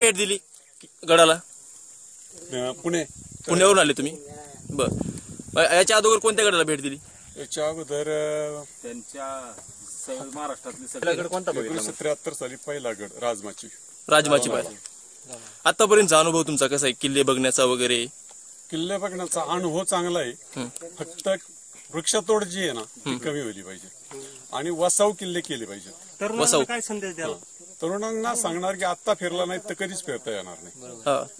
भेट दिली गडाला? पुणे. पुण्यावरून आले तुम्ही? बर. याच्या अगोदर कोणत्या गडाला भेट दिली? याच्या अगोदर त्यांच्या महाराष्ट्रातले सगळ्याकडे कोणता बघितला? 1973 साली पहिला गड राजमाची पाहिला. आतापर्यंतचा अनुभव तुमचा कसा आहे किल्ले बघण्याचा वगैरे? किल्ले बघण्याचा अनुभव चांगला आहे. फक्त वृक्षतोड जी आहे ना ती कमी होली पाहिजे आणि वसाव किल्ले केले पाहिजे. वसाव काय संदेश द्याल? तरुणांना सांगणार की आता फिरला नाही तर कधीच फिरता येणार नाही.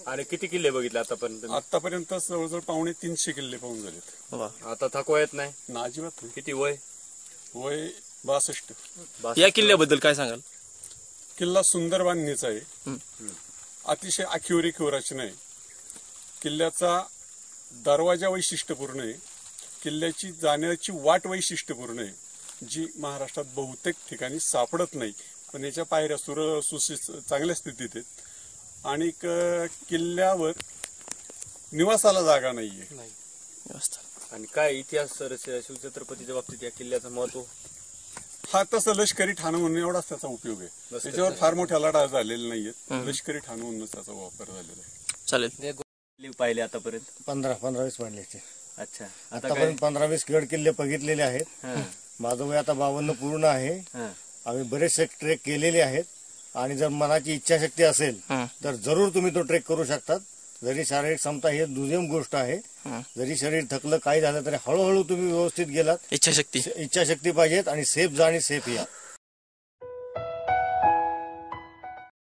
आणि किती किल्ले बघितले आतापर्यंत? आतापर्यंत जवळजवळ 250-300 किल्ले पाहून झालेत. आता थकवा येत नाही ना अजिबात नाही. किती वय? वय 62. या किल्ल्याबद्दल काय सांगाल? किल्ला सुंदर बांधणीचा आहे. अतिशय आखीवरीखीव रचना आहे. किल्ल्याचा दरवाजा वैशिष्ट्यपूर्ण आहे. किल्ल्याची जाण्याची वाट वैशिष्ट्यपूर्ण आहे, जी महाराष्ट्रात बहुतेक ठिकाणी सापडत नाही. पण याच्या पायऱ्या चांगल्या स्थितीत आहेत आणि किल्ल्यावर निवासाला जागा नाहीये. आणि काय इतिहास शिवछत्रपतीच्या बाबतीत या किल्ल्याचं महत्व? हा तसं लष्करी ठाणं म्हणून एवढाच त्याचा उपयोग आहे. त्याच्यावर फार मोठ्या लढा झालेले नाहीयेत. लष्करी ठाणं म्हणूनच त्याचा वापर झालेला आहे. चालेल. पाहिले आतापर्यंत? 15-20 पाहिले. अच्छा. आतापर्यंत 15-20 गड किल्ले बघितलेले आहेत. माझं वय आता 52 पूर्ण आहे. आम्ही बरेचसे ट्रेक केलेले आहेत आणि जर मनाची इच्छाशक्ती असेल तर जरूर तुम्ही तो ट्रेक करू शकतात. जरी शारीरिक क्षमता ही दुर्गम गोष्ट आहे. जरी शरीर थकलं काही झालं तरी हळूहळू तुम्ही व्यवस्थित गेलात. इच्छाशक्ती पाहिजेत आणि सेफ जा आणि सेफ या.